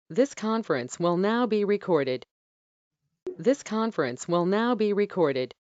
This conference will now be recorded. This conference will now be recorded.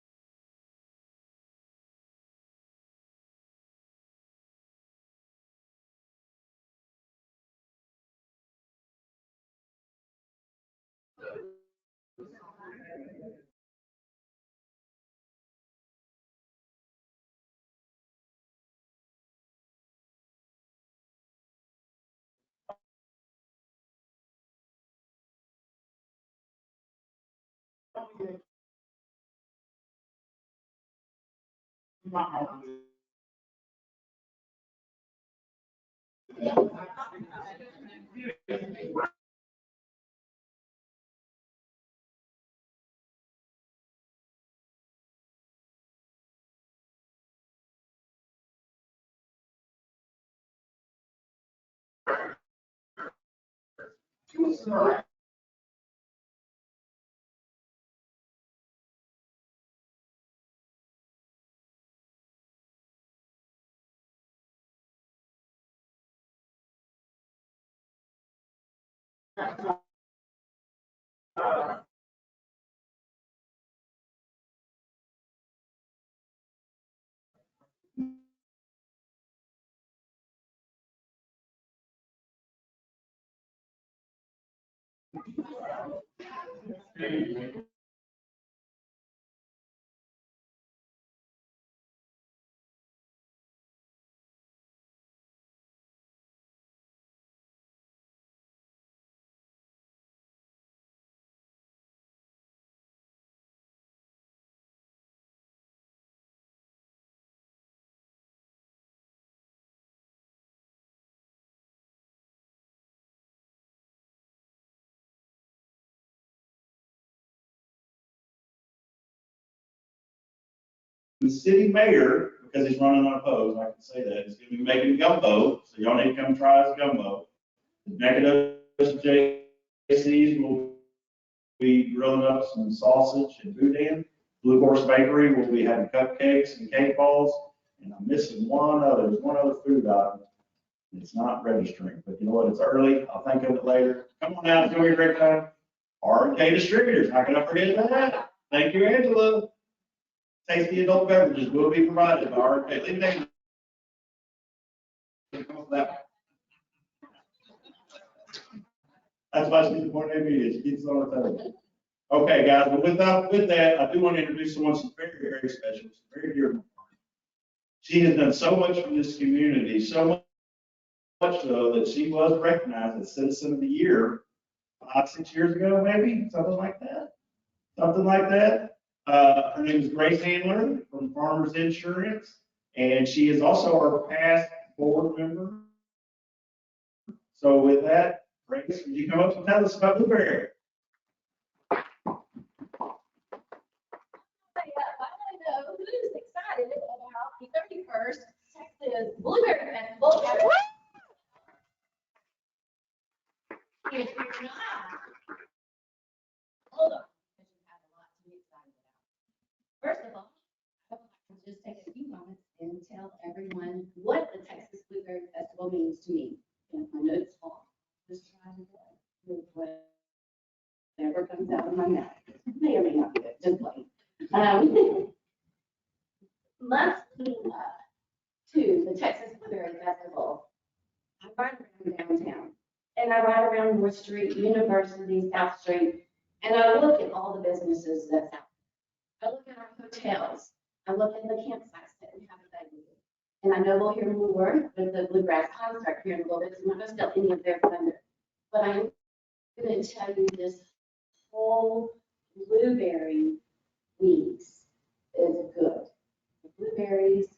The city mayor, because he's running unopposed, I can say that, is going to be making gumbo, so y'all need to come try his gumbo. The Nacogdoches JCs will be grilling up some sausage and boudin. Blue Horse Bakery will be having cupcakes and cake balls, and I'm missing there's one other food item. It's not registering, but you know what, it's early, I'll think of it later. Come on out, enjoy your great time. R&K Distributors, how can I forget that? Thank you, Angela. Tasty adult beverages will be provided by R&K. Leave it there. That's why she's the point of view, she keeps it on the table. Okay, guys, but with that, I do want to introduce someone very special, very dear. She has done so much for this community, so much so that she was recognized as Citizen of the Year 5, 6 years ago, maybe, something like that. Something like that. Her name is Grace Handler from Farmers Insurance, and she is also our past board member. So with that, Grace, would you come up and tell us about Blueberry? Who's excited about the 31st Texas Blueberry Festival? If you're not, hold on, because you have a lot to be excited about. First of all, I would like to just take a few moments and tell everyone what the Texas Blueberry Festival means to me. And if my notes fall, just try to do whatever comes out of my mouth. May or may not be good, just plain. Months leading up to the Texas Blueberry Festival, I ride around downtown, and I ride around North Street, University, South Street, and I look at all the businesses that's out there. I look at our hotels, I look at the campsites that we have available. And I know we'll hear more with the Bluegrass concert here in a little bit, because I'm not going to steal any of their thunder. But I'm going to tell you this whole blueberry weeks is good. The blueberries,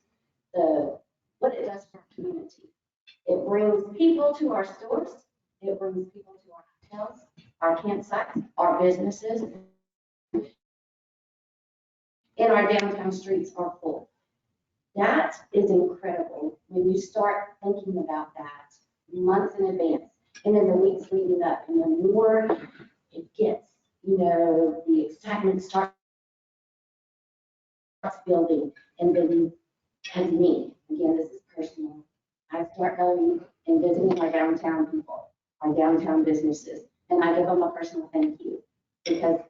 what it does for our community. It brings people to our stores, it brings people to our hotels, our campsites, our businesses, and our downtown streets are full. That is incredible when you start thinking about that months in advance and in the weeks leading up. And the more it gets, the excitement starts building. And then, as me, again, this is personal, I start going and visiting our downtown people, our downtown businesses. and I give them a personal thank you because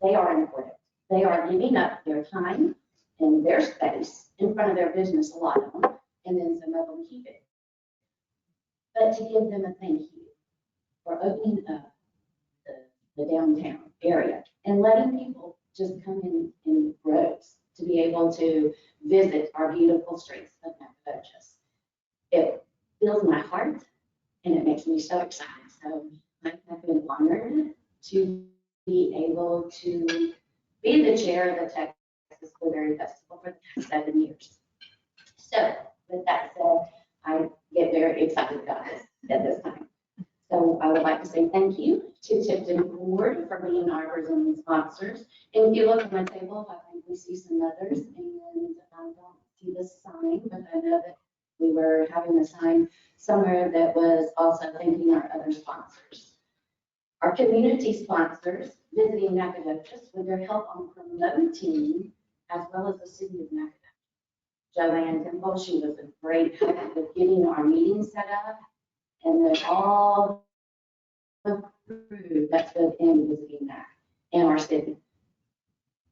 they are important. They are giving up their time and their space in front of their business, a lot of them, and then some of them keep it. But to give them a thank you for opening up the downtown area and letting people just come in droves to be able to visit our beautiful streets of Nacogdoches. It fills my heart and it makes me so excited. So I have been honored to be able to be the chair of the Texas Blueberry Festival for the past 7 years. So with that said, I get very excited about this at this time. So I would like to say thank you to Tipton Board for being our presenting sponsors. And if you look at my table, I think we see some others, and I don't see the sign, but I know that we were having a sign somewhere that was also thanking our other sponsors. Our community sponsors visiting Nacogdoches with their help on promoting, as well as the city of Nacogdoches. Joanne Temple, she was a great help with getting our meeting set up, and then all the crew that's within visiting Nac in our city.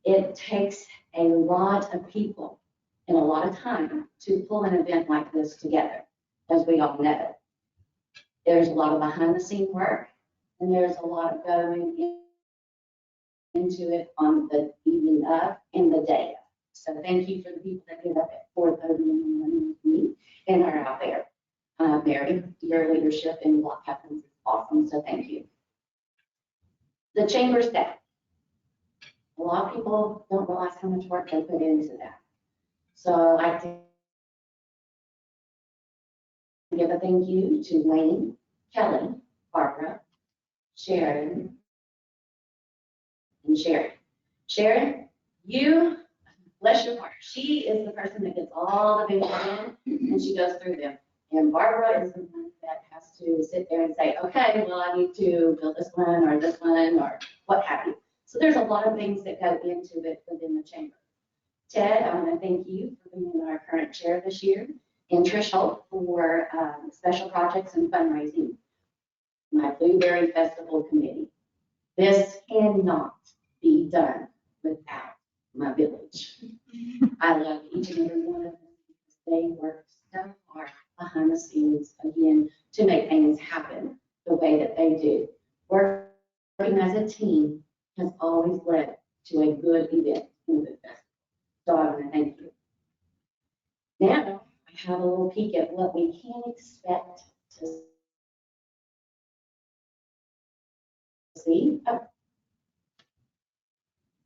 It takes a lot of people and a lot of time to pull an event like this together, as we all know. There's a lot of behind the scene work, and there's a lot of going into it on the evening of and the day of. So thank you for the people that get up at 4:30 in the morning with me and are out there. Mary, your leadership in block captains is awesome, so thank you. The chamber staff. A lot of people don't realize how much work they put into that. So I'd like to give a thank you to Wayne, Kelly, Barbara, Sharon, and Sharon. Sharon, you, bless your heart, she is the person that gets all the videos in and she goes through them. And Barbara is the one that has to sit there and say, okay, well, I need to build this one or what have you. So there's a lot of things that go into it within the chamber. Ted, I want to thank you for being our current chair this year, and Trish Holt for special projects and fundraising. My Blueberry Festival Committee. This cannot be done without my village. I love each and every one of them. They work so hard behind the scenes, again, to make things happen the way that they do. Working as a team has always led to a good event in the festival. So I want to thank you. Now, I have a little peek at what we can expect to see. Oh,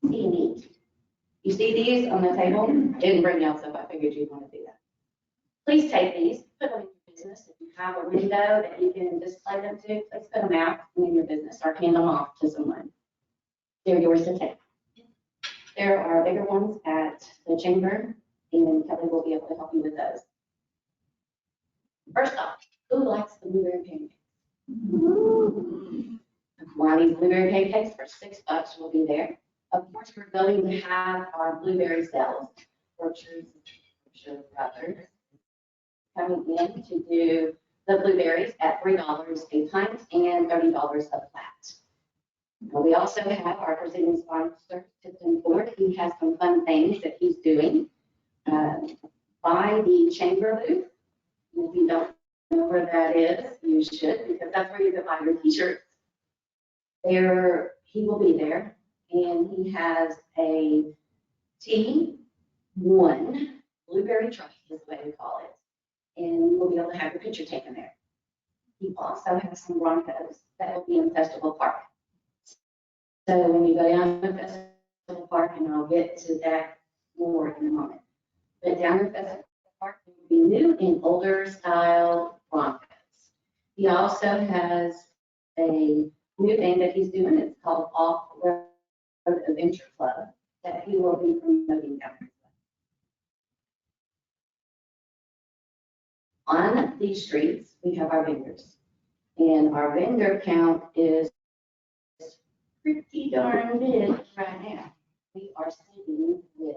see and eat. You see these on the table? Didn't bring y'all, so I figured you'd want to do that. Please take these, put them in your business. If you have a window that you can display them to, please put them out in your business or hand them off to someone. They're yours to take. There are bigger ones at the chamber, and Kelly will be able to help you with those. First off, who likes the blueberry pancakes? Wiley's blueberry pancakes for $6 will be there. Of course, we're going to have our blueberry sales, Orchard Brothers, coming in to do the blueberries at $3 a pint and $30 a flat. We also have our presenting sponsor, Tipton Ford. He has some fun things that he's doing by the chamber booth. If you don't know where that is, you should, because that's where you can buy your t-shirts. There, he will be there, and he has a T1 blueberry truck, is the way we call it, and you will be able to have your picture taken there. He also has some Broncos that will be in Festival Park. So when you go down to Festival Park, and I'll get to that more in a moment, but down in Festival Park, there will be new and older style Broncos. He also has a new thing that he's doing. It's called Off-Road Adventure Club that he will be promoting down there. On these streets, we have our vendors, and our vendor count is pretty darn big right now. We are sitting with,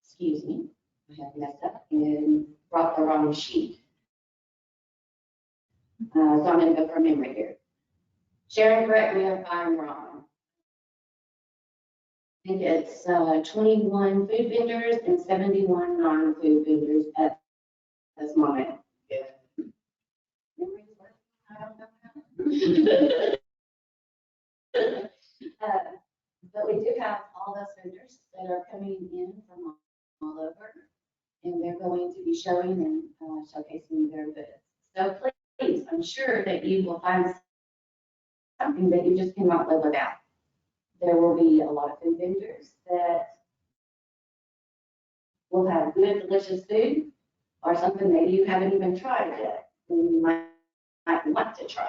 excuse me, I have messed up and brought the wrong sheet. So I'm going to go from memory here. Sharon, correct me if I'm wrong. I think it's 21 food vendors and 71 non-food vendors at this moment. Yeah. But we do have all those vendors that are coming in from all over, and they're going to be showing and showcasing their goods. So please, I'm sure that you will find something that you just cannot live without. There will be a lot of food vendors that will have good, delicious food, or something maybe you haven't even tried yet, and you might want to try.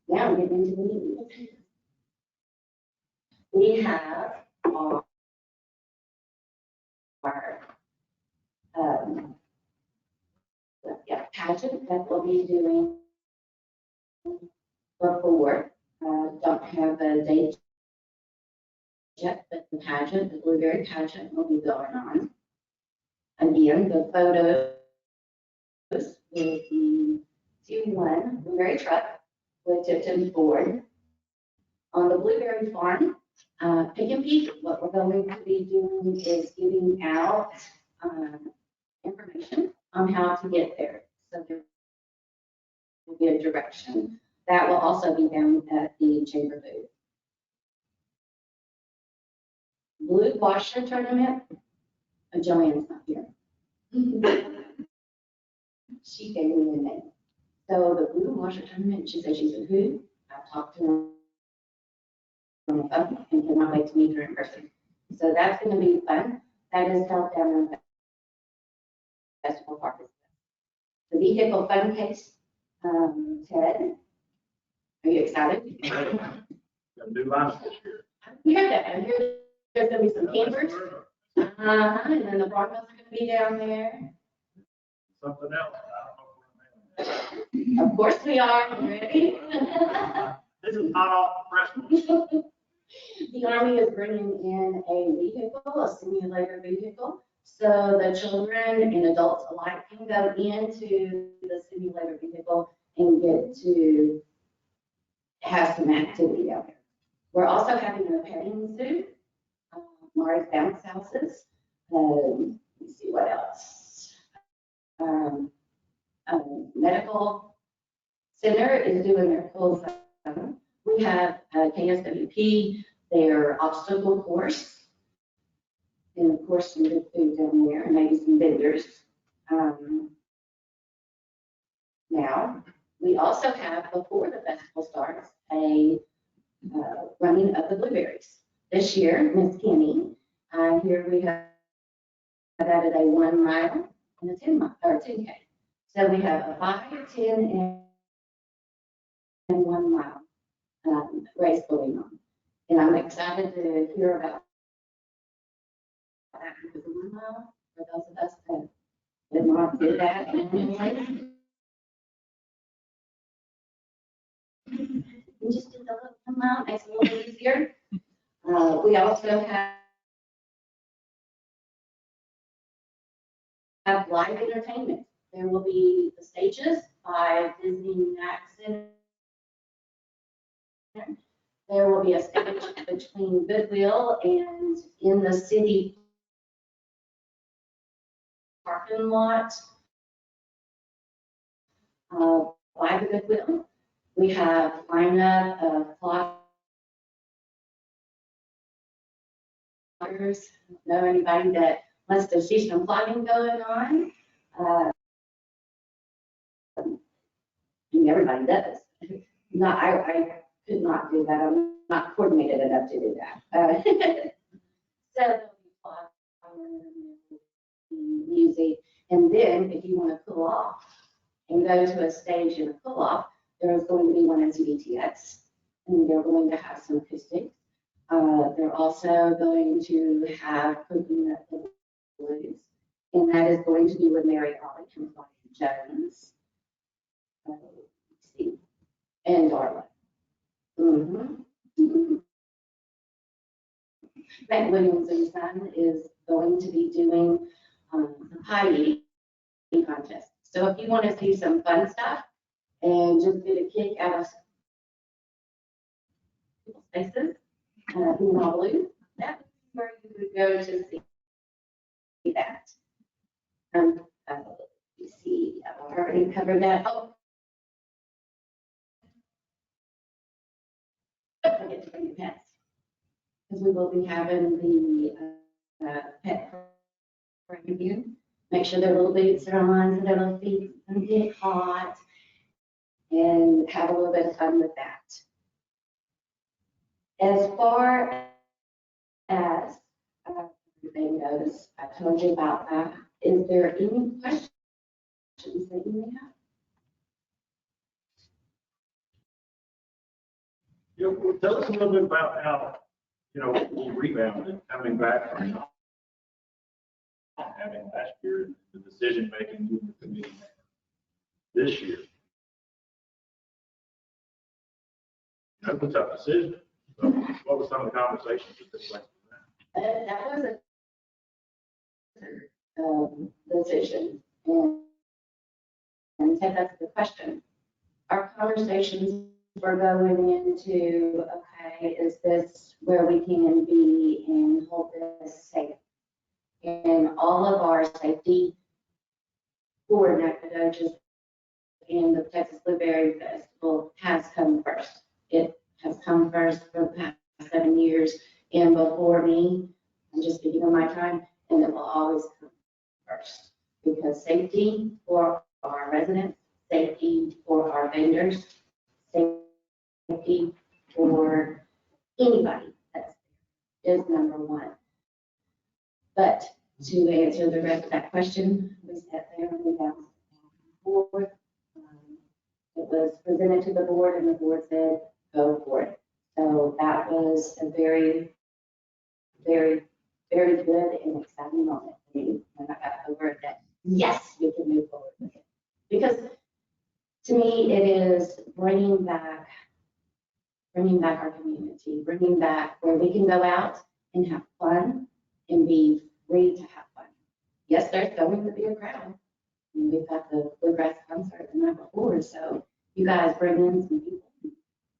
Now we're getting into the meat. We have our pageant that we'll be doing before. Don't have a date yet, but the pageant, the blueberry pageant will be going on. Again, the photos will be Q1 blueberry truck with Tipton Ford. On the blueberry farm, Pick and Peak, what we're going to be doing is giving out information on how to get there. So there will be a direction. That will also be down at the chamber booth. Blue washer tournament, Joanne's not here. She gave me the name. So the blue washer tournament, she said she's a who. I've talked to her on the phone and cannot wait to meet her in person. So that's going to be fun. That is held down in the Festival Park. The vehicle fun case, Ted, are you excited? New lineup this year. I hear that. I hear there's going to be some campers. And then the Broncos are going to be down there. Something else. I don't know. Of course we are. Ready? This is hot off the press. The Army is bringing in a vehicle, a simulator vehicle, so the children and adults alike can go into the simulator vehicle and get to have some activity out there. We're also having a petting zoo, Mari's Bounce Houses. Let's see what else. Medical Center is doing their full fun. We have KSWP, their obstacle course, and of course some good food down there, and maybe some vendors. Now, we also have, before the festival starts, a running of the blueberries. This year, Miss Kenny, here we have added a 1 mile and a 10 mile, or 10K. So we have a 5, 10, and 1 mile race going on. And I'm excited to hear about that because the 1 mile, for those of us that did not do that. We just did the little 1 mile, makes it a little bit easier. We also have live entertainment. There will be the stages by visiting Mac Center. There will be a stage between Goodwill and in the city parking lot by the Goodwill. We have lineup of cloggers. Know anybody that wants to see some clogging going on? And everybody does. No, I could not do that. I'm not coordinated enough to do that. So there'll be clogging, music, and then if you want to cool off and go to a stage and cool off, there's going to be one at CBTX, and they're going to have some acoustics. They're also going to have cooking at the blues, and that is going to be with Mary Ollie from Jones. Let's see, and Darla. Matt Williams and Son is going to be doing the pie eating contest. So if you want to see some fun stuff and just get a kick out of people's faces, being all blue, that would be where you would go to see that. You see, I've already covered that. Oh, don't forget to bring your pets, because we will be having the pet review. Make sure their little boots are on, so their little feet don't get hot, and have a little bit of fun with that. As far as everything goes, I told you about that. Is there any questions that you may have? Yeah, well, tell us a little bit about how, we rebounded coming back from not having last year, the decision making in the committee this year. That was a tough decision. So what were some of the conversations that took place with that? That was a decision. And Ted, that's the question. Our conversations were going into, okay, is this where we can be and hold this safe? And all of our safety for Nacogdoches and the Texas Blueberry Festival has come first. It has come first for the past 7 years, and before me, I'm just speaking of my time, and it will always come first. Because safety for our residents, safety for our vendors, safety for anybody is number one. But to answer the rest of that question, we sat there and we bounced back and forth. It was presented to the board and the board said, go for it. So that was a very, very, very good and exciting moment for me when I got over it that, yes, we can move forward with it. Because to me, it is bringing back our community, bringing back where we can go out and have fun and be free to have fun. Yes, there's going to be a crowd. And we've got the Bluegrass concert the night before, so you guys bring in some people.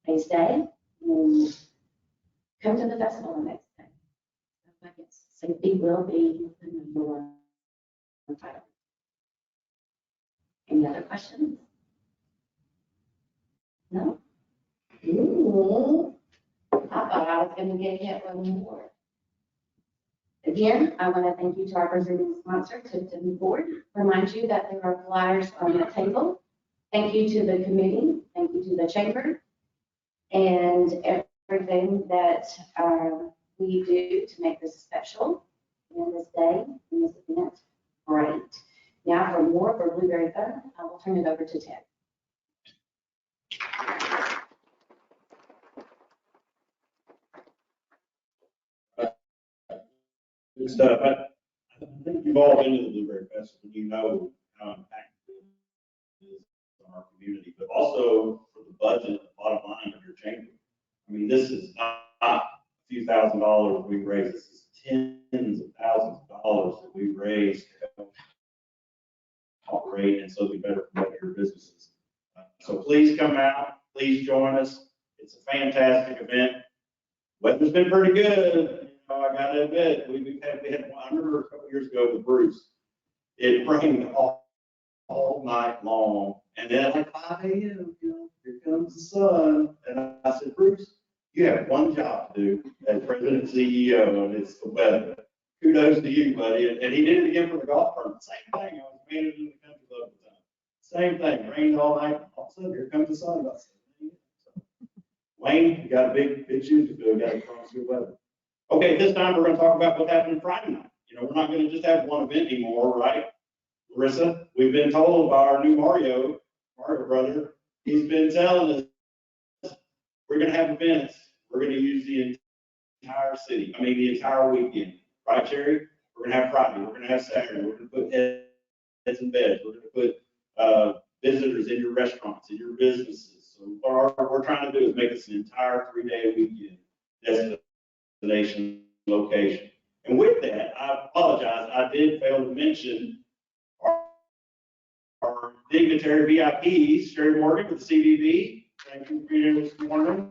They stay and come to the festival the next day. So I guess safety will be the number one priority. Any other questions? No? Ooh, I thought I was going to get hit with more. Again, I want to thank you to our presenting sponsor, Tipton Board. Remind you that there are flyers on the table. Thank you to the committee. Thank you to the chamber and everything that we do to make this special in this day, in this event. Great. Now for more for Blueberry Fun, I will turn it over to Ted. Good stuff. I think you've all been to the Blueberry Festival. You know how impactful it is on our community, but also for the budget, the bottom line of your chamber. I mean, this is not a few $1,000s we raised. This is tens of thousands of dollars that we raised to help operate and so be better for your businesses. So please come out. Please join us. It's a fantastic event. Weather's been pretty good. I got to admit, we had I remember a couple years ago with Bruce, it rained all night long. And then at like 5 a.m., here comes the sun. And I said, Bruce, you have one job to do as president and CEO, and it's the weather. Kudos to you, buddy. And he did it again for the golf tournament. Same thing. I was managing the country club at the time. Same thing. Rained all night. All of a sudden, here comes the sun. About 7 a.m. Wayne, you got a big shoes to fill. You got to promise your weather. Okay, this time we're going to talk about what happened Friday night. We're not going to just have one event anymore, right? Larissa, we've been told by our new Mario brother, he's been telling us we're going to have events. We're going to use the entire weekend. Right, Sherry? We're going to have Friday. We're going to have Saturday. We're going to put heads in beds. We're going to put visitors in your restaurants, in your businesses. So what we're trying to do is make this an entire 3-day weekend destination location. And with that, I apologize, I did fail to mention our our dignitary VIPs, Sherry Morgan with the CVB. Thank you for being here this morning.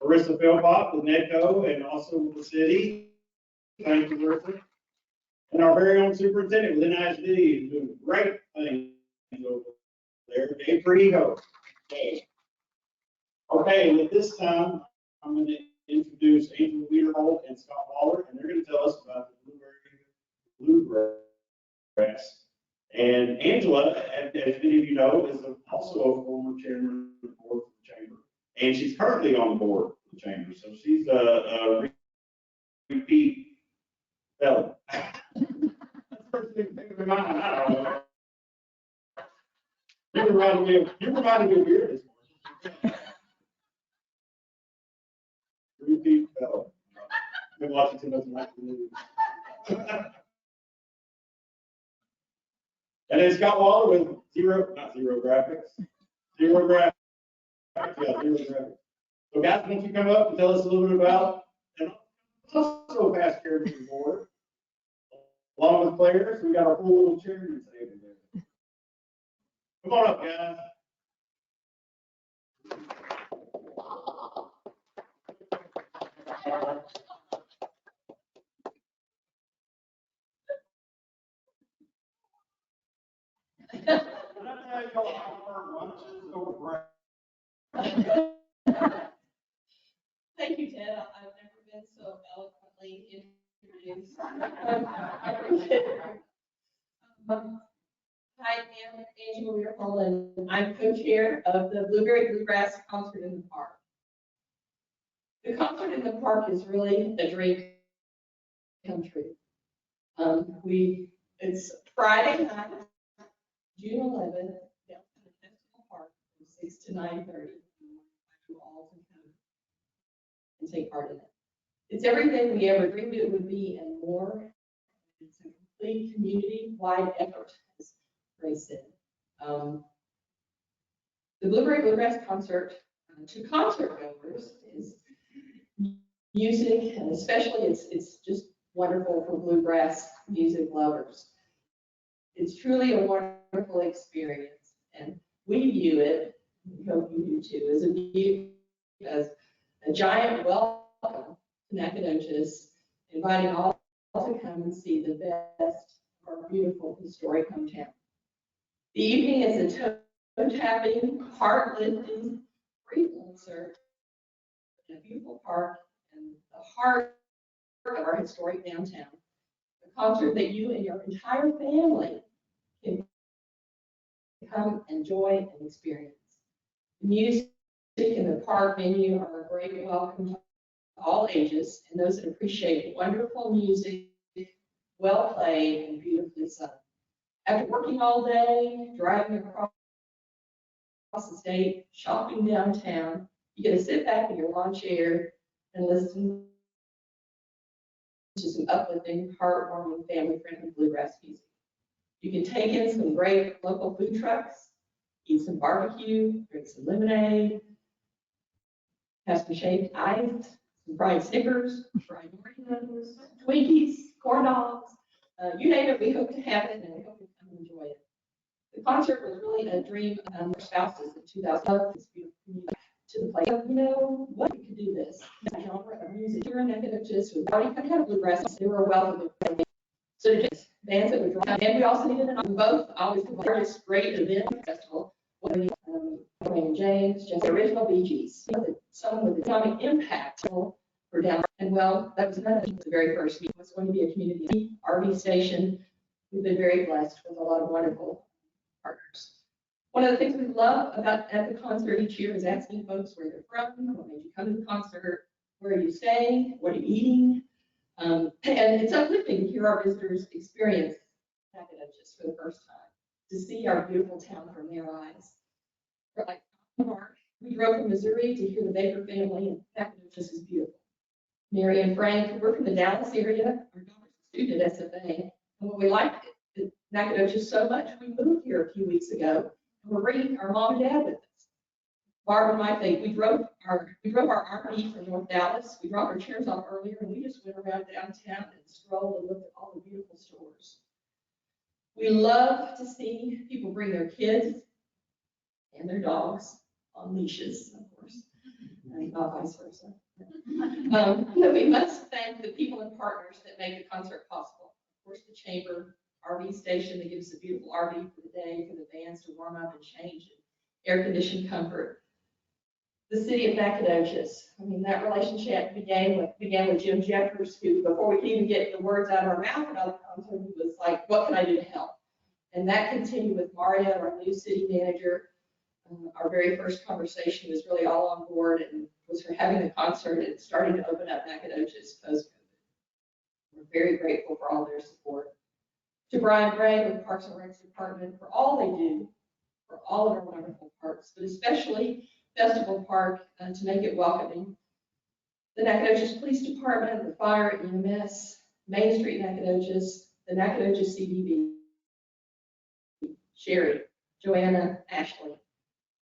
Marissa Philpott with NEDCO and also with the city. Thank you, Marissa. And our very own superintendent with NISD, doing great things over there. Dave Frigo. Okay, and at this time, I'm going to introduce Angela Wiederhold and Scott Waller, and they're going to tell us about the Bluegrass. And Angela, as many of you know, is also a former chairman of the board of the chamber, and she's currently on the board of the chamber. So she's a repeat felon. That's the first thing that came to mind. I don't know. You reminded me of beer this morning. Repeat felon. Been watching too much like the news. And then Scott Waller with zero graphics. Yeah, zero graphics. So guys, why don't you come up and tell us a little bit about, and also past chairman of the board, along with players, we got our full little chairman table there. Come on up, guys. Thank you, Ted. I've never been so eloquently introduced. Hi, I'm Angela Wiederhold, and I'm co-chair of the Bluegrass Concert in the Park. The concert in the park is really a dream come true. It's Friday night, June 11th, downtown Festival Park, from 6 to 9:30. You all can come and take part in it. It's everything we ever dreamed it would be and more. It's a complete community-wide effort, as Ray said. The Bluegrass concert to concert goers is music, and especially it's just wonderful for bluegrass music lovers. It's truly a wonderful experience, and we view it, we hope you do too, as a giant welcome to Nacogdoches, inviting all to come and see the best of our beautiful historic hometown. The evening is a toe-tapping, heart-lifting, free concert in a beautiful park in the heart of our historic downtown. A concert that you and your entire family can come enjoy and experience. The music in the park venue are a great welcome to all ages and those that appreciate wonderful music, well played and beautifully sung. After working all day, driving across the state, shopping downtown, you get to sit back in your lawn chair and listen to some uplifting, heartwarming, family-friendly bluegrass music. You can take in some great local food trucks, eat some barbecue, drink some lemonade, have some shaved ice, some fried Snickers, fried Doritos, Twinkies, corn dogs, you name it, we hope to have it and we hope you come enjoy it. The concert was really a dream for spouses in 2000. It's beautiful to the place. You know, what we could do this genre of music here in Nacogdoches. We already kind of had a bluegrass. They were a wealth of so to just bands that would draw. And we also needed an both always the largest great event festival. Wayne James, just the original Bee Gees. Some with economic impact for down. And well, that was none of the very first meeting. It was going to be a community RV station. We've been very blessed with a lot of wonderful partners. One of the things we love about at the concert each year is asking folks where they're from, what made you come to the concert, where are you staying, what are you eating, and it's uplifting to hear our visitors experience Nacogdoches for the first time, to see our beautiful town from their eyes. Like Mark, we drove from Missouri to hear the Baker family, and Nacogdoches is beautiful. Mary and Frank, we're from the Dallas area. Our daughter's a student at SFA, and when we liked Nacogdoches so much, we moved here a few weeks ago. We're bringing our mom and dad with us. Barb and I think we drove our RV from North Dallas. We dropped our chairs off earlier, and we just went around downtown and strolled and looked at all the beautiful stores. We love to see people bring their kids and their dogs on leashes, of course, and not vice versa. But we must thank the people and partners that make the concert possible. Of course, the Chamber RV station that gives a beautiful RV for the day for the bands to warm up and change and air-conditioned comfort. The city of Nacogdoches. I mean, that relationship began with Jim Jeffers, who, before we could even get the words out of our mouth about the concert, he was like, "What can I do to help?" And that continued with Mario, our new city manager. Our very first conversation was really all on board and was for having the concert and starting to open up Nacogdoches post-COVID. We're very grateful for all their support. To Brian Gray with the Parks and Recs Department for all they do, for all of our wonderful parks, but especially Festival Park to make it welcoming. The Nacogdoches Police Department, the Fire, EMS, Main Street Nacogdoches, the Nacogdoches CDB, Sherry, Joanna, Ashley,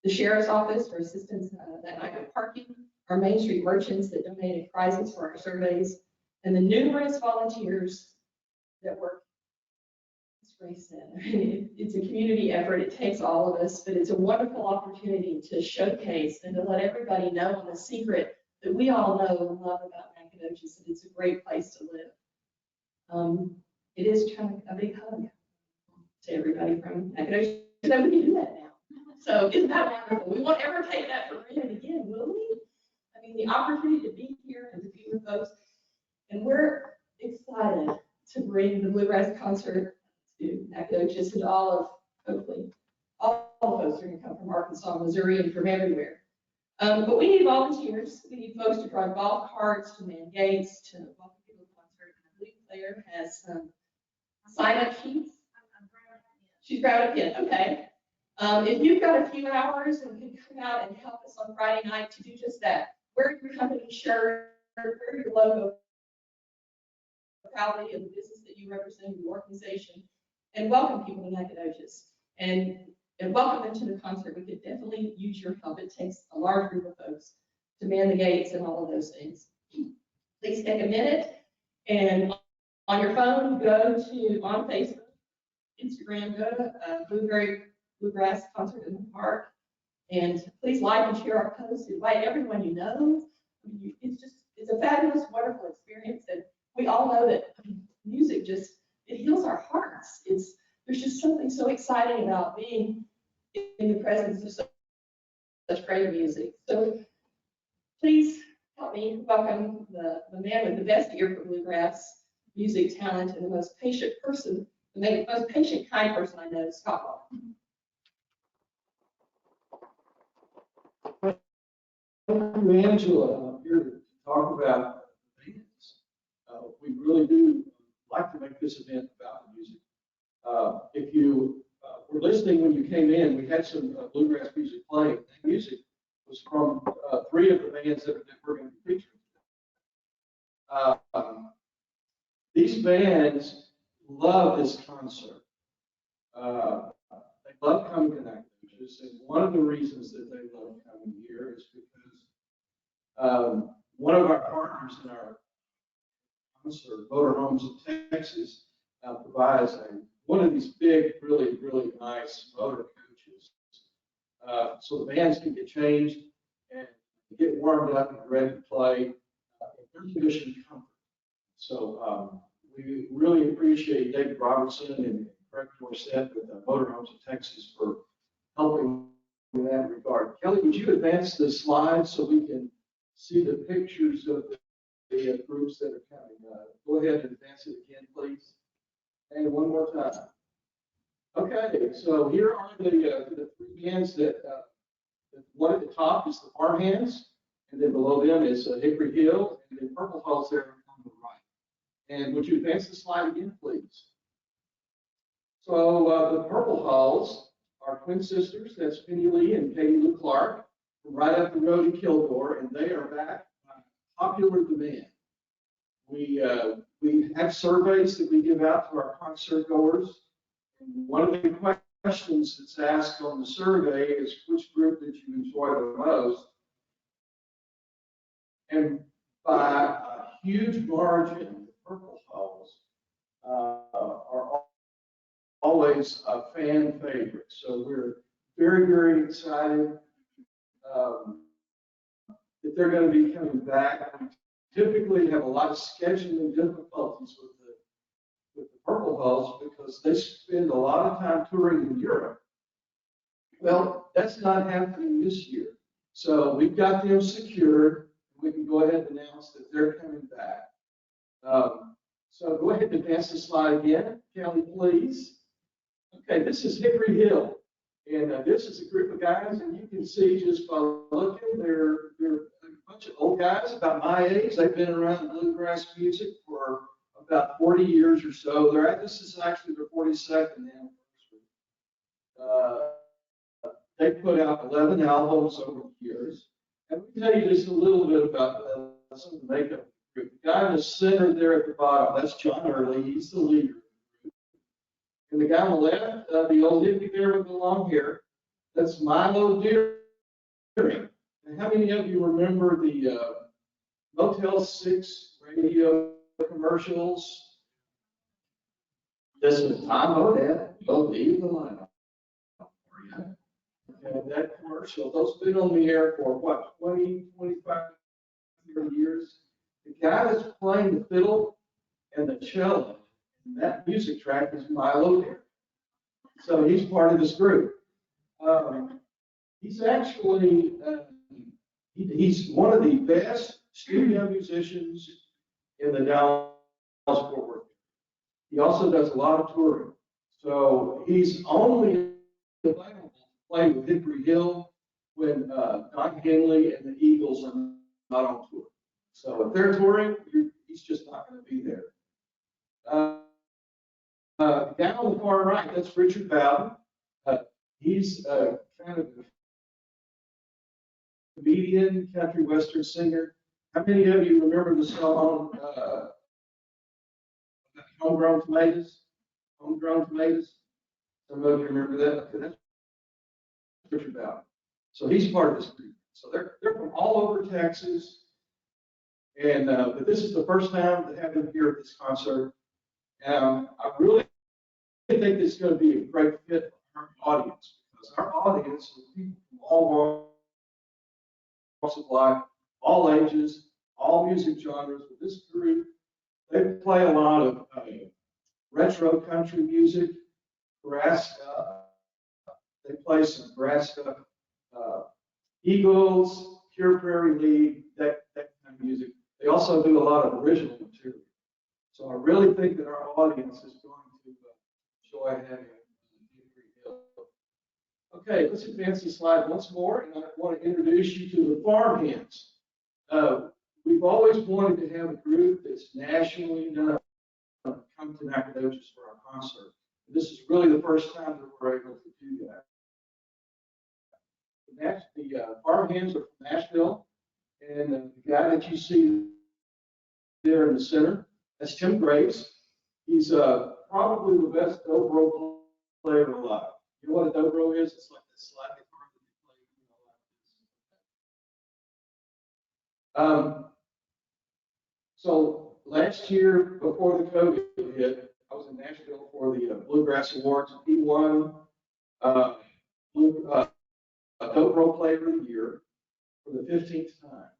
the Sheriff's Office for assistance that night with parking, our Main Street merchants that donated prizes for our surveys, and the numerous volunteers that work. As Ray said, it's a community effort. It takes all of us, but it's a wonderful opportunity to showcase and to let everybody know on the secret that we all know and love about Nacogdoches, and it's a great place to live. It is kind of a big hug to everybody from Nacogdoches, that we can do that now. So isn't that wonderful? We won't ever take that for granted again, will we? I mean, the opportunity to be here and to be with folks, and we're excited to bring the Bluegrass concert to Nacogdoches and hopefully, all the folks are going to come from Arkansas, Missouri, and from everywhere. But we need volunteers. We need folks to drive golf carts, to man gates, to welcome people to the concert. And I believe Claire has some sign-up sheets. She's grabbed a pen. Okay. If you've got a few hours and can come out and help us on Friday night to do just that, wear your company shirt, wear your logo, proudly of the business that you represent, your organization, and welcome people to Nacogdoches and welcome them to the concert. We could definitely use your help. It takes a large group of folks to man the gates and all of those things. Please take a minute and on your phone, go to on Facebook, Instagram, go to Bluegrass Concert in the Park, and please like and share our posts. Invite everyone you know. I mean, it's a fabulous, wonderful experience, and we all know that music it heals our hearts. There's just something so exciting about being in the presence of such great music. So please help me welcome the man with the best ear for bluegrass music talent and the most patient person, the most patient, kind person I know, Scott Walker. Thank you, Angela. I'm here to talk about bands. We really do like to make this event about the music. If you were listening when you came in, we had some bluegrass music playing. That music was from 3 of the bands that we're going to be featuring. These bands love this concert. They love coming to Nacogdoches, and one of the reasons that they love coming here is because one of our partners in our concert, Motorhomes of Texas, provides one of these big, really, really nice motor coaches. So the bands can get changed and get warmed up and ready to play in air-conditioned comfort. So we really appreciate David Robertson and Craig Dorset with Motorhomes of Texas for helping in that regard. Kelly, would you advance the slides so we can see the pictures of the groups that are coming? Go ahead and advance it again, please. And one more time. Okay, so here are the 3 bands that one at the top is the Farmhands, and then below them is Hickory Hill, and then Purple Hulls there on the right. And would you advance the slide again, please? So the Purple Hulls are twin sisters. That's Penny Lee and Katie Lou Clark from right up the road in Kilgore, and they are back on popular demand. We have surveys that we give out to our concert goers. And one of the questions that's asked on the survey is, which group did you enjoy the most? And by a huge margin, the Purple Hulls are always a fan favorite. So we're very, very excited that they're going to be coming back. We typically have a lot of scheduling difficulties with the Purple Hulls because they spend a lot of time touring in Europe. Well, that's not happening this year. So we've got them secured. We can go ahead and announce that they're coming back. So go ahead and advance the slide again, Kelly, please. Okay, this is Hickory Hill. And this is a group of guys, and you can see just by looking, they're a bunch of old guys about my age. They've been around bluegrass music for about 40 years or so. This is actually their 42nd anniversary. They put out 11 albums over the years. And we tell you just a little bit about some of the makeup of the group. The guy in the center there at the bottom, that's John Early. He's the leader. And the guy on the left, the old hippie there with the long hair, that's Milo Deering. And how many of you remember the Motel 6 radio commercials? This was Tom Odette, leave the line up for you. And that commercial, those have been on the air for what, 20, 25, 30 years? The guy that's playing the fiddle and the cello, that music track is Milo there. So he's part of this group. He's actually, he's one of the best studio musicians in the Dallas-Fort Worth. He also does a lot of touring. So he's only available to play with Hickory Hill when Don Henley and the Eagles are not on tour. So if they're touring, he's just not going to be there. The guy on the far right, that's Richard Bowden. He's kind of a comedian, country western singer. How many of you remember the song Homegrown Tomatoes? Homegrown Tomatoes? Some of you remember that? Okay, that's Richard Bowden. So he's part of this group. So they're from all over Texas. And but this is the first time to have them here at this concert. I really think this is going to be a great fit for our audience because our audience is people from all walks of life, all ages, all music genres. With this group, they play a lot of retro country music, brass. They play some brass stuff, Eagles, Pure Prairie League, that kind of music. They also do a lot of original material. So I really think that our audience is going to enjoy having Hickory Hill. Okay, let's advance the slide once more, and I want to introduce you to the Farmhands. We've always wanted to have a group that's nationally known come to Nacogdoches for our concert. This is really the first time that we're able to do that. The Farmhands are from Nashville, and the guy that you see there in the center, that's Tim Graves. He's probably the best dobro player alive. You know what a dobro is? It's like this slide guitar that you play, like this. So last year, before the COVID hit, I was in Nashville for the Bluegrass Awards. He won Dobro Player of the Year for the 15th time.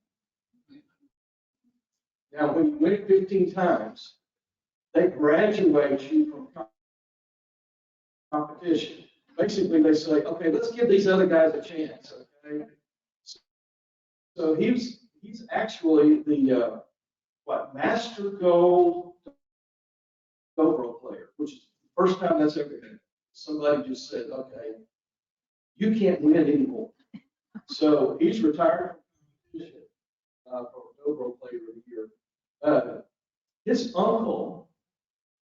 Now, when you win it 15 times, they graduate you from competition. Basically, they say, okay, let's give these other guys a chance. Okay? So he's actually the Master Gold Dobro player, which is the first time that's ever happened. Somebody just said, okay, you can't win anymore. So he's retired from competition for Dobro Player of the Year. His uncle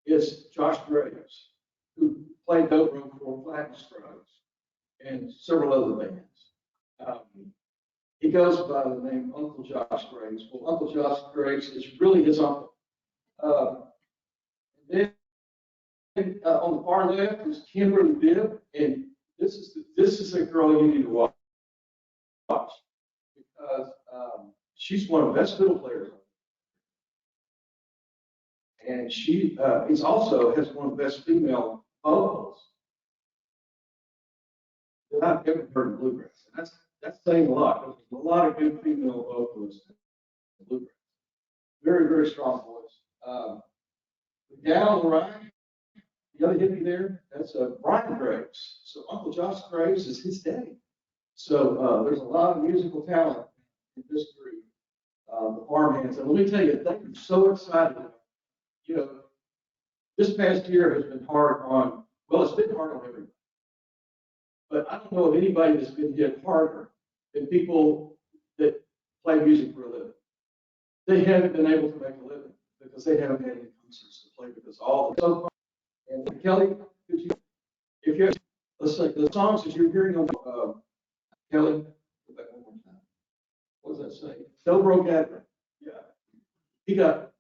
is Josh Graves, who played dobro for Flat Strokes and several other bands. He goes by the name Uncle Josh Graves. Well, Uncle Josh Graves is really his uncle. Then on the far left is Kimberly Bibb, and this is a girl you need to watch because she's one of the best fiddle players. And she is also has one of the best female vocals I've ever heard in bluegrass. And that's saying a lot. There's a lot of good female vocalists in bluegrass. Very, very strong voice. The gal on the right, the other hippie there, that's Brian Graves. So Uncle Josh Graves is his daddy. So there's a lot of musical talent in this group, the farmhands. And let me tell you, they are so excited. You know, this past year has been hard on, well, it's been hard on everybody. But I don't know of anybody that's been hit harder than people that play music for a living. They haven't been able to make a living because they haven't had any concerts to play because all the so and Kelly, could you, if you, let's say the songs that you're hearing on Kelly, go back one more time. What does that say? Dobro Gathering. Yeah, he got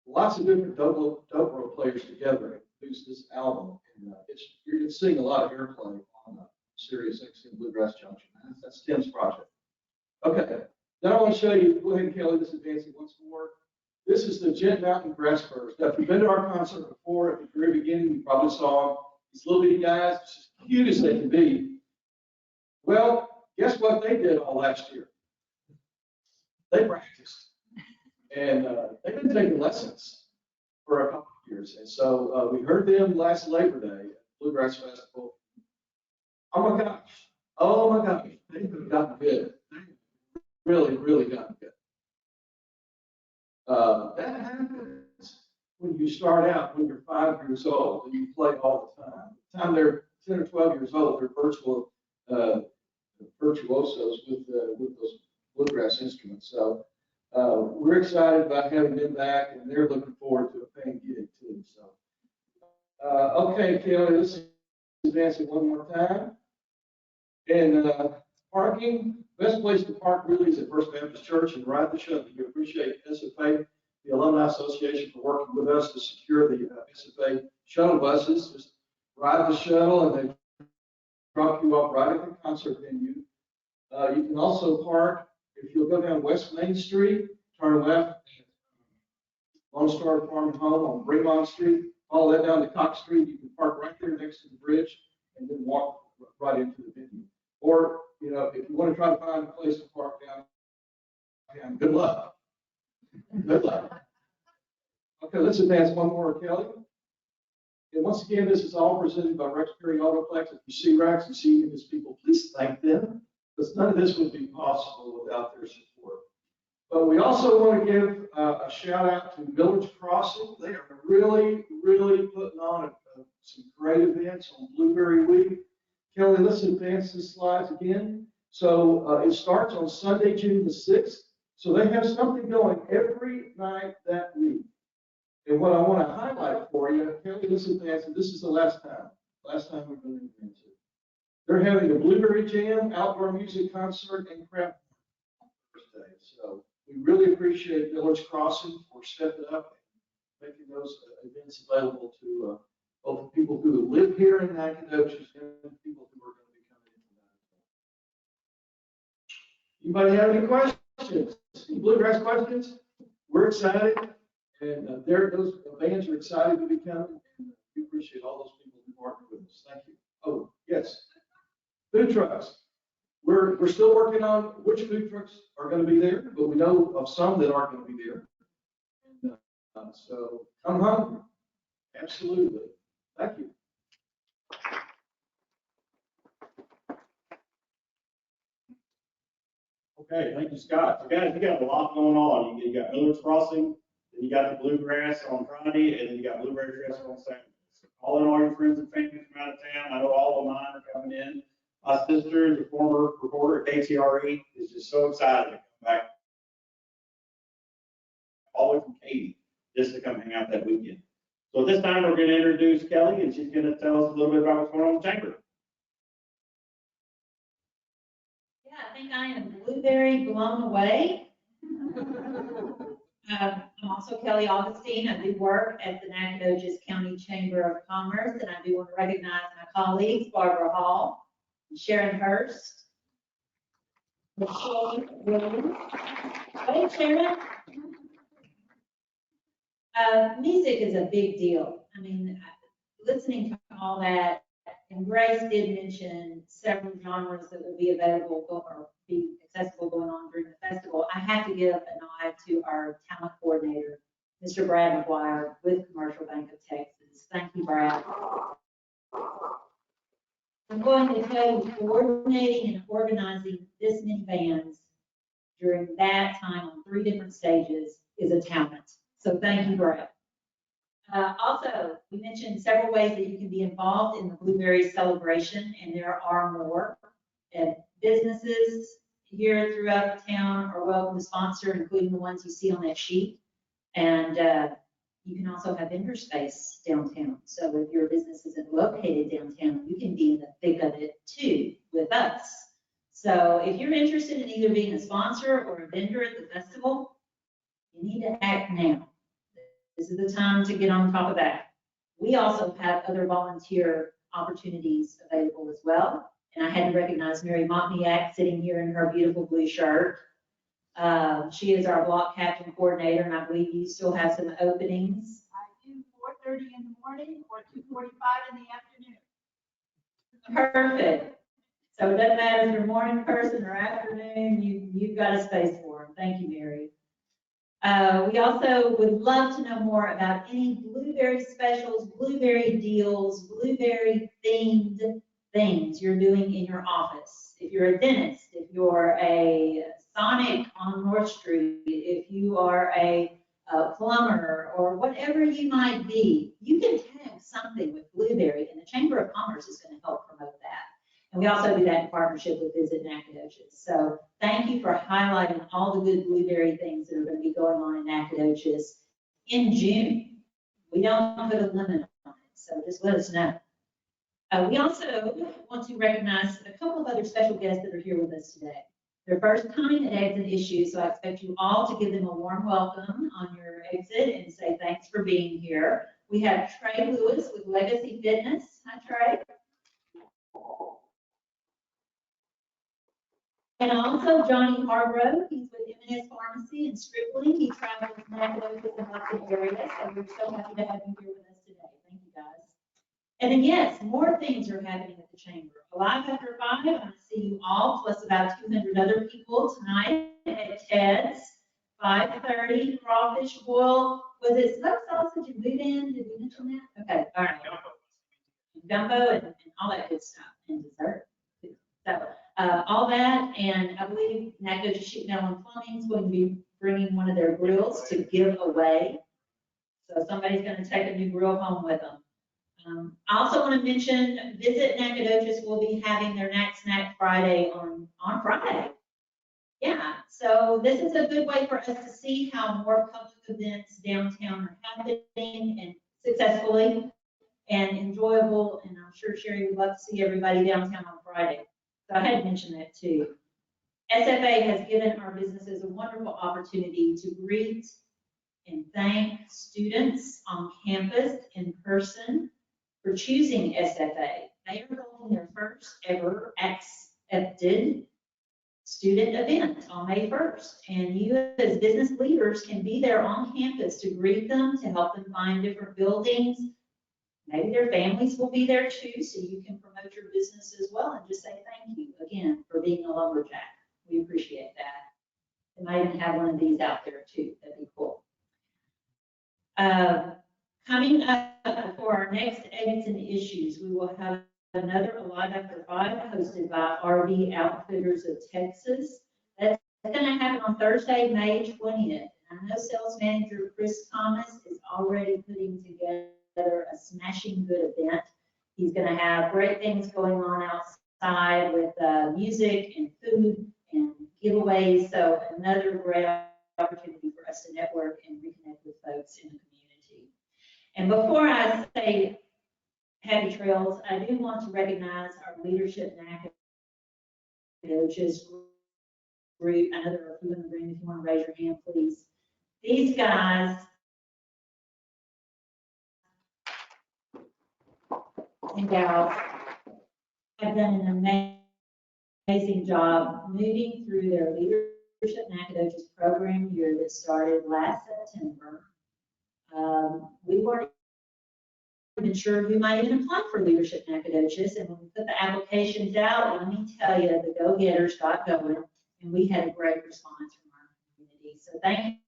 lots of different dobro players together and produced this album, and you're seeing a lot of airplay on Sirius XM Bluegrass Junction. That's Tim's project. Okay, then I want to show you. Go ahead, Kelly. This is dancing once more. This is the Jet Mountain Grass Burst. Now, if you've been to our concert before, at the very beginning, you probably saw them. These little bitty guys, just cute as they can be. Well, guess what they did all last year? They practiced. And they've been taking lessons for a couple of years. And so we heard them last Labor Day at Bluegrass Festival. Oh my gosh. Oh my gosh. They've gotten good. Really, really gotten good. That happens when you start out when you're 5 years old and you play all the time. By the time they're 10 or 12 years old, they're virtuosos with those bluegrass instruments. So we're excited about having them back, and they're looking forward to a paying gig too. So, okay, Kelly, let's advance it one more time. And parking, best place to park really is at First Baptist Church and ride the shuttle. We appreciate SFA, the Alumni Association, for working with us to secure the SFA shuttle buses. Just ride the shuttle, and they drop you off right at the concert venue. You can also park. If you'll go down West Main Street, turn left, Lone Star Farm and Home on Bremont Street, follow that down to Cox Street. You can park right there next to the bridge and then walk right into the venue. Or, you know, if you want to try to find a place to park down, good luck. Good luck. Okay, let's advance one more, Kelly. And once again, this is all presented by Rex Perry Autoplex. If you see Rex and see these people, please thank them, because none of this would be possible without their support. But we also want to give a shout out to Village Crossing. They are really, really putting on some great events on Blueberry Week. Kelly, let's advance the slides again. So it starts on Sunday, June the 6th. So they have something going every night that week. And what I want to highlight for you, Kelly, let's advance it. This is the last time we're going to advance it. They're having a Blueberry Jam, outdoor music concert, and craft on Thursday. So we really appreciate Village Crossing for stepping up and making those events available to both people who live here in Nacogdoches and people who are going to be coming into Nacogdoches. Anybody have any questions? Any bluegrass questions? We're excited, and those bands are excited to be coming, and we appreciate all those people who partner with us. Thank you. Oh, yes. Food trucks. We're still working on which food trucks are going to be there, but we know of some that aren't going to be there. So come hungry. Absolutely. Thank you. Okay, thank you, Scott. So guys, you got a lot going on. You got Miller's Crossing, then you got the Bluegrass on Friday, and then you got Blueberry Festival on Saturday. So call in all your friends and family from out of town. I know all of mine are coming in. My sister, the former reporter at KTRE, is just so excited to come back all the way from Katy just to come hang out that weekend. So at this time, we're going to introduce Kelly, and she's going to tell us a little bit about what's going on in the chamber. Yeah, I think I am blueberry blown away. I'm also Kelly Augustine. I do work at the Nacogdoches County Chamber of Commerce, and I do want to recognize my colleagues, Barbara Hall, Sharon Hurst, Michelle Williams. Hey, Sharon. Music is a big deal. I mean, listening to all that and And Grace did mention several genres that will be available or be accessible going on during the festival. I have to give a nod to our talent coordinator, Mr. Brad McGuire with Commercial Bank of Texas. Thank you, Brad. I'm going to tell you, coordinating and organizing this many bands during that time on 3 different stages is a talent. So thank you, Brad. Also, we mentioned several ways that you can be involved in the Blueberry celebration, and there are more. And businesses here throughout the town are welcome to sponsor, including the ones you see on that sheet. And you can also have vendor space downtown. So if your business isn't located downtown, you can be in the thick of it too with us. So if you're interested in either being a sponsor or a vendor at the festival, you need to act now. This is the time to get on top of that. We also have other volunteer opportunities available as well. And I had to recognize Mary Montmiak sitting here in her beautiful blue shirt. She is our block captain coordinator, and I believe you still have some openings. I do 4:30 in the morning or 2:45 in the afternoon. Perfect. So it doesn't matter if you're a morning person or afternoon, you've got a space for them. Thank you, Mary. We also would love to know more about any blueberry specials, blueberry deals, blueberry themed things you're doing in your office. If you're a dentist, if you're a Sonic on North Street, if you are a plumber or whatever you might be, you can tag something with blueberry, and the Chamber of Commerce is going to help promote that. And we also do that in partnership with Visit Nacogdoches. So thank you for highlighting all the good blueberry things that are going to be going on in Nacogdoches in June. We don't put a limit on it, so just let us know. We also want to recognize a couple of other special guests that are here with us today. Their first time at Eggs and Issues, so I expect you all to give them a warm welcome on your exit and say thanks for being here. We have Trey Lewis with Legacy Fitness. Hi, Trey. And also Johnny Hargrove, he's with M&S Pharmacy in Stripling. He travels to Nacogdoches and Hudson area, so we're so happy to have you here with us today. Thank you, guys. And then, yes, more things are happening at the Chamber. Alive After 5, I'm going to see you all, plus about 200 other people tonight at Ted's, 5:30, crawfish boil. Was it smoked sausage and boudin? Did we mention that? Okay, all right. Gumbo and all that good stuff, and dessert. So, all that, and I believe Nacogdoches Sheet Metal and Plumbing is going to be bringing one of their grills to give away. So somebody's going to take a new grill home with them. I also want to mention Visit Nacogdoches will be having their Snack Friday on Friday. Yeah, so this is a good way for us to see how more public events downtown are happening and successfully and enjoyable. And I'm sure Sherry would love to see everybody downtown on Friday. So I had to mention that too. SFA has given our businesses a wonderful opportunity to greet and thank students on campus in person for choosing SFA. They are holding their first ever accepted student event on May 1st. And you as business leaders can be there on campus to greet them, to help them find different buildings. Maybe their families will be there too, so you can promote your business as well and just say thank you again for being a lumberjack. We appreciate that. They might even have one of these out there too. That'd be cool. Coming up for our next Eggs and Issues, we will have another Alive After 5 hosted by RV Outfitters of Texas. That's going to happen on Thursday, May 20th. I know sales manager Chris Thomas is already putting together a smashing good event. He's going to have great things going on outside with music and food and giveaways. So another great opportunity for us to network and reconnect with folks in the community. And before I say happy trails, I do want to recognize our leadership Nacogdoches group. I know there are a few in the room. If you want to raise your hand, please. These guys and gals have done an amazing job moving through their Leadership Nacogdoches program year that started last September. We weren't weren't sure who might even apply for Leadership Nacogdoches. And when we put the applications out, let me tell you, the go-getters got going, and we had a great response from our community. So thank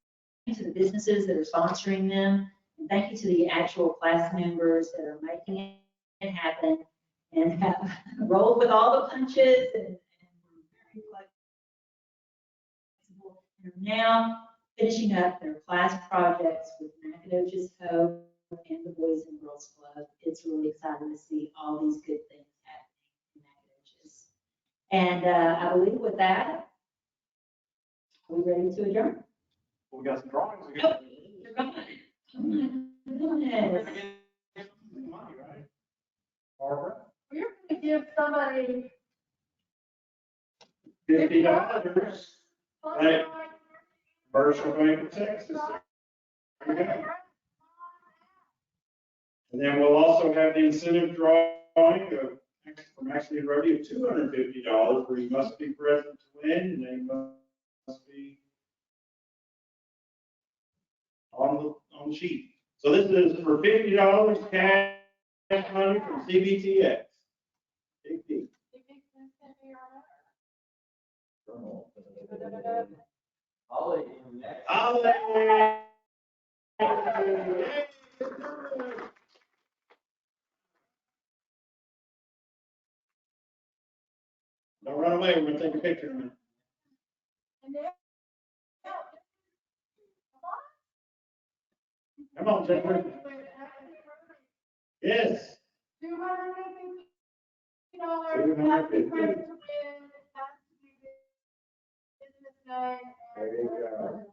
you to the businesses that are sponsoring them, and thank you to the actual class members that are making it happen and have rolled with all the punches and were very flexible. And are now finishing up their class projects with Nacogdoches Code and the Boys and Girls Club. It's really exciting to see all these good things happening in Nacogdoches. And I believe with that, are we ready to adjourn? We got some drawings. Oh, you're gone. Oh my goodness. Barbara? We're gonna give somebody $50. Right. Commercial Bank of Texas. There you go. And then we'll also have the incentive drawing from Actually Rodeo of $250, where you must be present to win, and they must be on the sheet. So this is for $50 cash money from CBTX. Big deal. Don't run away, we're gonna take a picture of it. Come on, Jennifer. Yes. $250. $250. Business day. There you go.